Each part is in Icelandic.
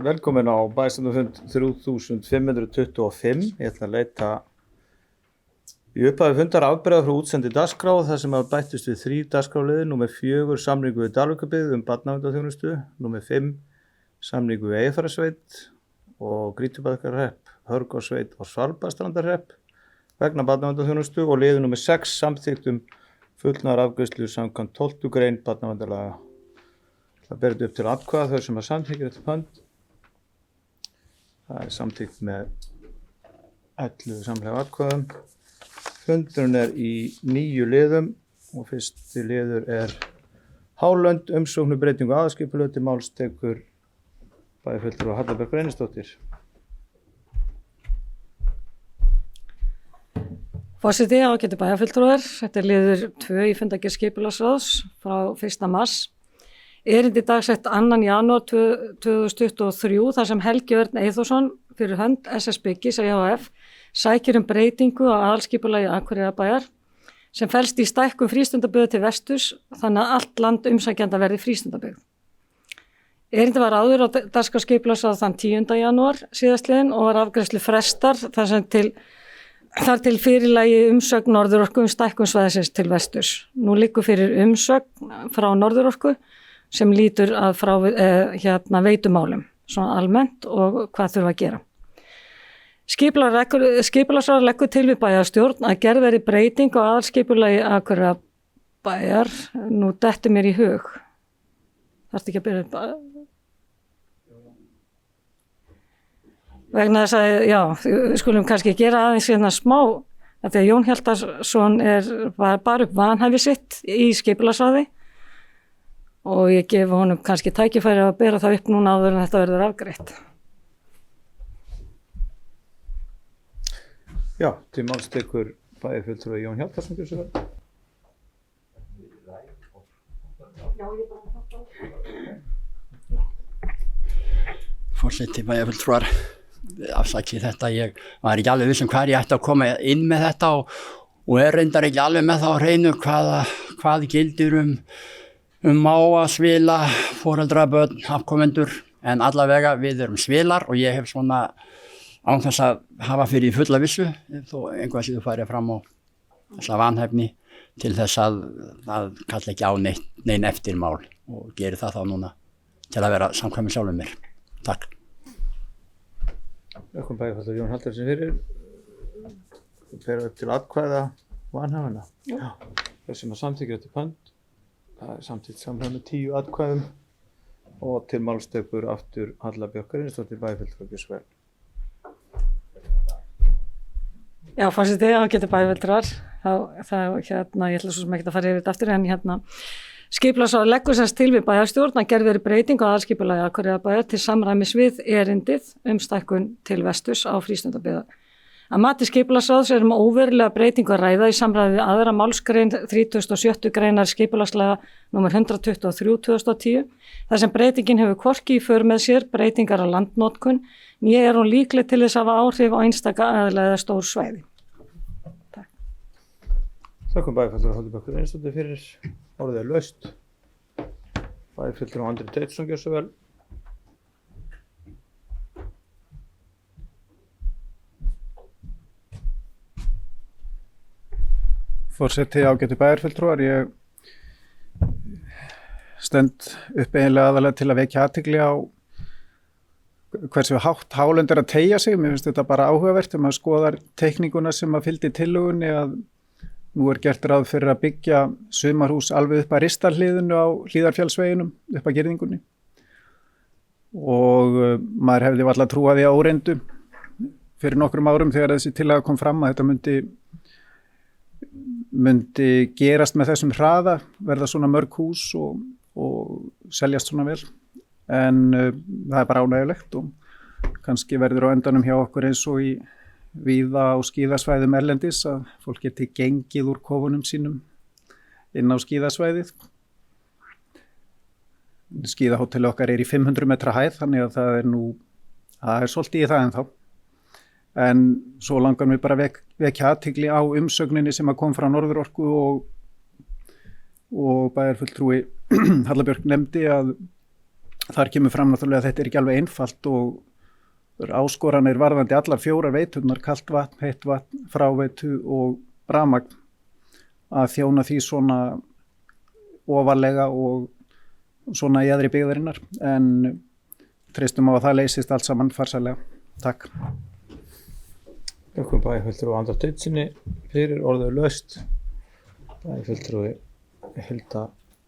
Velkomin á bæjarstjórnarfund 3525. Ég ætla að leita í upphafi fundar afbrigða frá útsendi dagskrá þar sem bættust við 3 dagskrárliðir, númer 4 samningu við Dalvíkurbyggð barnaverndarþjónustu, númer 5 samningu við Eyjafjarðarsveit og Grýtubakkarhrepp, Hörgársveit og Svalbarðsstrandarhrepp vegna barnaverndarþjónustu og liður númer 6 samþykkt fullnaðarafgreiðslu samkvæmt 12. grein barnaverndarlaga. Það ber upp til atkvæða þau sem samþykkir eftir hönd. Það samþykkt með 11 samhliða atkvæðum. Fundurinn í 9 liðum og fyrsti liður Hálönd, umsókn breytingu aðalskipulagi, til máls tekur bæjarfulltrúi Halla Björk Reynisdóttir. Forseti, ágætu bæjarfulltrúar. Þetta liður 2 í fundargerð skipulagsráðs frá 1. mars. Erindi dagsett 2. janúar 2023 þar sem Helgi Örn Eyþórsson fyrir hönd SS Byggis EHF sækir breytingu á aðalskipulagi Akureyrarbæjar sem felst í stækkun frístundabyggðar til vesturs þannig að allt land umsækjanda verði frístundabyggð. Erindi var áður á dagskrá skipulagsráðs þann 10. janúar síðastliðinn og var afgreiðslu frestar þar til fyrirlagi umsögn Norðurorku stækkun svæðisins til vesturs. Nú liggur fyrir umsögn frá Norðurorku sem lítur að frá veitumálum, svona almennt og hvað þurfa að gera. Skipulagsráð leggur til við bæjarstjórn að gerð verði breyting á aðalskipulagi Akureyrarbæjar. Nú dettur mér í hug. Þarftu ekki að byrja upp að... Vegna þess að, já, við skulum kannski gera aðeins smá, að því að Jón Hjaltason var bara upp vanhæfi sitt í skipulagsráði og ég gef honum kannski tækifæri að bera það upp núna áður en þetta verður afgreitt. Já, til máls tekur bæjarfulltrúi Jón Hjaltason. Forseti, bæjarfulltrúar, afsakið þetta, ég var ekki alveg viss hvað ég ætti að koma inn með þetta og reyndar ekki alveg með það á hreinu hvað gildir mága, svila, foreldra, börn, afkomendur, en allavega við erum svilar og ég hef svona án þess að hafa fyrir fulla vissu, þó einhvað síðu farið fram á þessa vanhæfni til þess að kalla ekki á nein eftirmál og geri það þá núna til að vera samkvæmur sjálfum mér. Takk. Velkomin bæjarfulltrúi Jón Hjaltason fyrir. Bera upp til atkvæða vanhæfina. Já. Þessum samþykkir eftir hönd. Það samþykkt samhliða með 10 atkvæðum og til máls tekur aftur Halla Björk Reynisdóttir bæjarfulltrúi. Já, forseti, ágætu bæjarfulltrúar. Ég ætla svo sem ekki að fara yfir þetta aftur en skipulagsráð leggur sem til við bæjarstjórn að gerð verði breyting á aðalskipulagi Akureyrarbæjar til samræmis við erindið stækkun til vesturs á frístundabyggðar. Að mati skipulagsráðs óverulega breytingu að ræða í samræmi við aðra málsgrein 37. greinar skipulagslaga nr. 123/2010 þar sem breytingin hefur hvorki í för með sér breytingar á landnotkun né hún líkleg til þess að hafa áhrif á einstaka aðila eða stór svæði. Takk. Þakkum bæjarfulltrúi Halla Björk Reynisdóttir fyrir. Orðið laust. Bæjarfulltrúi Andri Teitsson, gjörðu svo vel. Forseti, ágætu bæjarfulltrúar, ég stend upp eiginlega aðalega til að vekja athygli á hversu hátt Hálönd að teygja sig. Mér finnst þetta bara áhugavert maður skoðar teikninguna sem fylgdi tillögunni að nú gert ráð fyrir að byggja sumarhús alveg upp að Ristarhliðinu á Hlíðarfjallsveginum upp að girðingunni og maður hefði varla trúað því á óreyndu fyrir nokkrum árum þegar þessi tillaga kom fram að þetta myndi gerast með þessum hraða, verða svona mörg hús og seljast svona vel en það bara ánægjulegt og kannski verður á endanum hjá okkur eins og í víða á skíðasvæðum erlendis að fólk geti gengið úr kofunum sínum inn á skíðasvæðið. Skíðahóteli okkar í 500 metra hæð þannig að það svolítið í það ennþá. En svo langar mér bara vekja athygli á umsögninni sem kom frá Norðurorku og bæjarfulltrúi Halla Björk nefndi að þar kemur fram náttúrulega að þetta er ekki alveg einfalt og áskoranir varðandi allar 4 veiturnar, kalt vatn, heitt vatn, fráveitu og rafmagn að þjóna því svona ofarlega og svona í aðri byggðarinnar en treystum á að það leysist allt saman farsælega. Takk. Þakkum bæjarfulltrúa Andra Teitsinni fyrir orðið laust. Bæjarfulltrúi Hilda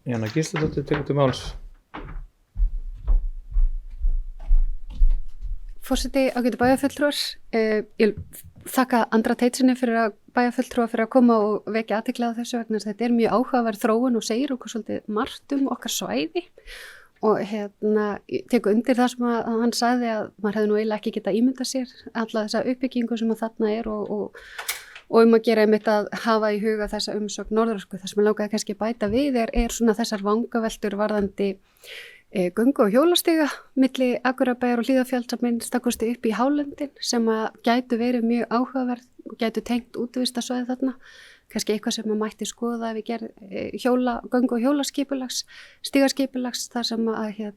Jana Gísladóttir tekur til máls. Forseti, ágætu bæjarfulltrúar, ég þakka Andra Teitsinni fyrir bæjarfulltrúa fyrir að koma og vekja athygli á þessu vegna þess að þetta er mjög áhugaverð þróun og segir okkur svolítið margt okkar svæði og ég tek undir það sem að hann sagði að maður hefði nú eiginlega ekki getað ímyndað sér alla þessa uppbyggingu sem að þarna er og að gera einmitt að hafa í huga þessa umsögn Norðorku. Það sem ég langaði kannski að bæta við er svona þessar vangaveltur varðandi göngu og hjólastiga milli Akureyrarbæjar og Hlíðarfjalls að minnstakosti upp í hálendin sem að gætu verið mjög áhugaverð og gætu tengt útivistarsvæði þarna. Kannski eitthvað sem að mætti skoða ef við gerð göngu og hjólaskipulags, stigaskipulags þar sem að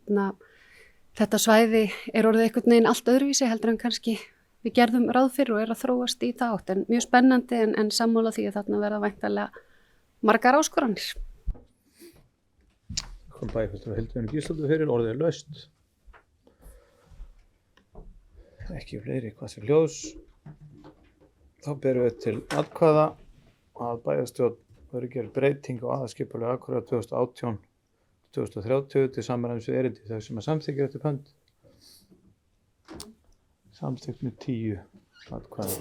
þetta svæði er orðið einhvern veginn allt öðruvísi heldur en kannski við gerðum ráð fyrir og er að þróast í það átt en mjög spennandi en sammála því að þarna verða væntanlega margar áskoranir. Bæjarfulltrúa Hilda Jana Gísladóttir fyrir orðið laust. Ekki fleiri hvað sem hljóðs. Þá berum við til atkvæða að bæjarstjórn verður gerð breyting á aðalskipulagi Akureyrar 2018-2030 til samræmis við erindi þau sem að samþykkja eftir pönd. Samþykkt með 10 atkvæða.